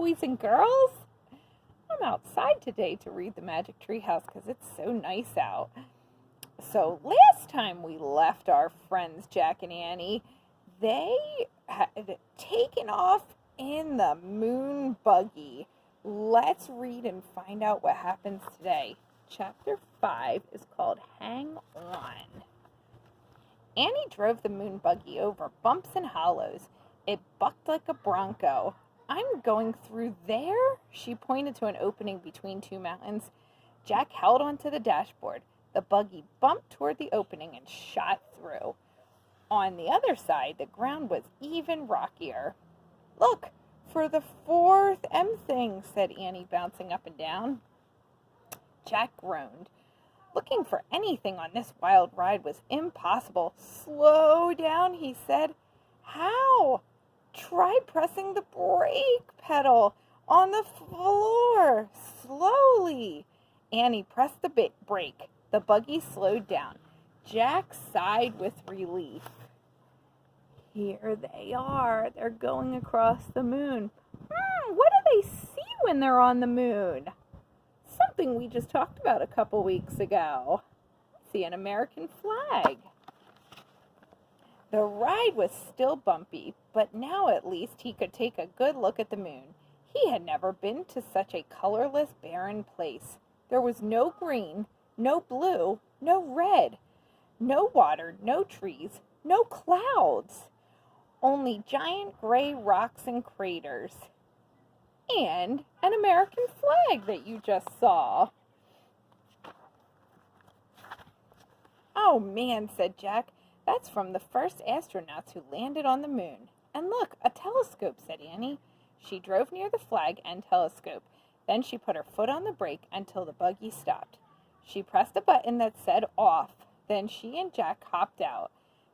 boys and girls. I'm outside today to read the Magic Tree House because it's so nice out. So last time we left our friends Jack and Annie, they had taken off in the moon buggy. Let's read and find out what happens today. Chapter 5 is called Hang On. Annie drove the moon buggy over bumps and hollows. It bucked like a bronco. I'm going through there? She pointed to an opening between two mountains. Jack held onto the dashboard. The buggy bumped toward the opening and shot through. On the other side, the ground was even rockier. Look, for the fourth M thing, said Annie, bouncing up and down. Jack groaned. Looking for anything on this wild ride was impossible. Slow down, he said. How? Try pressing the brake pedal on the floor. Slowly. Annie pressed the brake. The buggy slowed down. Jack sighed with relief. Here they are. They're going across the moon. What do they see when they're on the moon? Something we just talked about a couple weeks ago. See an American flag. The ride was still bumpy, but now at least he could take a good look at the moon. He had never been to such a colorless, barren place. There was no green, no blue, no red, no water, no trees, no clouds. Only giant gray rocks and craters. And an American flag that you just saw. Oh man, said Jack. That's from the first astronauts who landed on the moon. And look, a telescope, said Annie. She drove near the flag and telescope. Then she put her foot on the brake until the buggy stopped. She pressed a button that said off. Then she and Jack hopped out.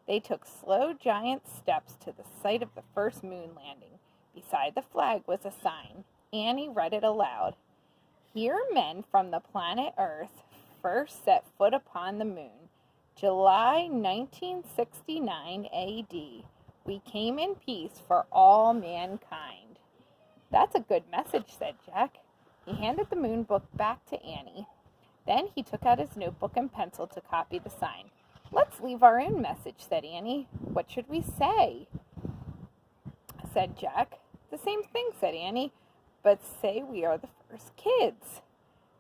They took slow, giant steps to the site of the first moon landing. Beside the flag was a sign. Annie read it aloud. Here men from the planet Earth first set foot upon the moon. July 1969 A.D. We came in peace for all mankind. That's a good message, said Jack. He handed the moon book back to Annie. Then he took out his notebook and pencil to copy the sign. Let's leave our own message, said Annie. What should we say? Said Jack. The same thing, said Annie, but say we are the first kids.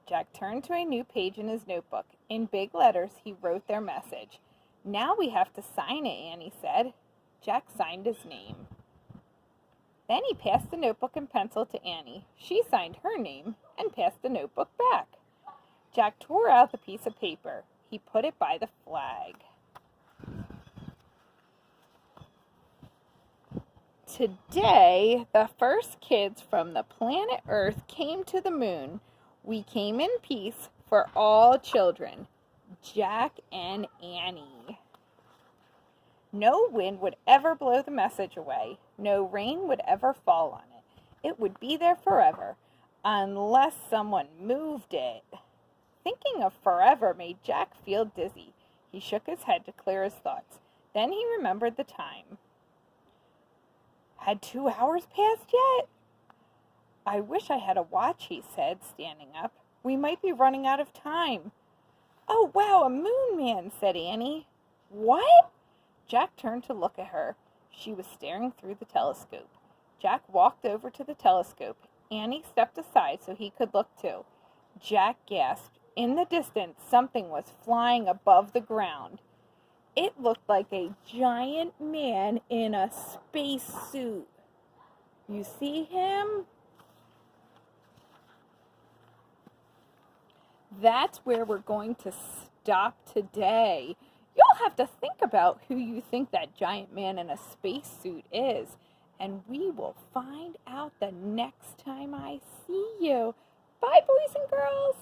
Jack turned to a new page in his notebook. In big letters, he wrote their message. Now we have to sign it, Annie said. Jack signed his name. Then he passed the notebook and pencil to Annie. She signed her name and passed the notebook back. Jack tore out the piece of paper. He put it by the flag. Today, the first kids from the planet Earth came to the moon. We came in peace for all children. Jack and Annie. No wind would ever blow the message away. No rain would ever fall on it. It would be there forever, unless someone moved it. Thinking of forever made Jack feel dizzy. He shook his head to clear his thoughts. Then he remembered the time. Had 2 hours passed yet? I wish I had a watch, he said, standing up. We might be running out of time. Oh, wow, a moon man, said Annie. What? Jack turned to look at her. She was staring through the telescope. Jack walked over to the telescope. Annie stepped aside so he could look too. Jack gasped. In the distance, something was flying above the ground. It looked like a giant man in a space suit. You see him? That's where we're going to stop today. You'll have to think about who you think that giant man in a spacesuit is, and we will find out the next time I see you. Bye, boys and girls.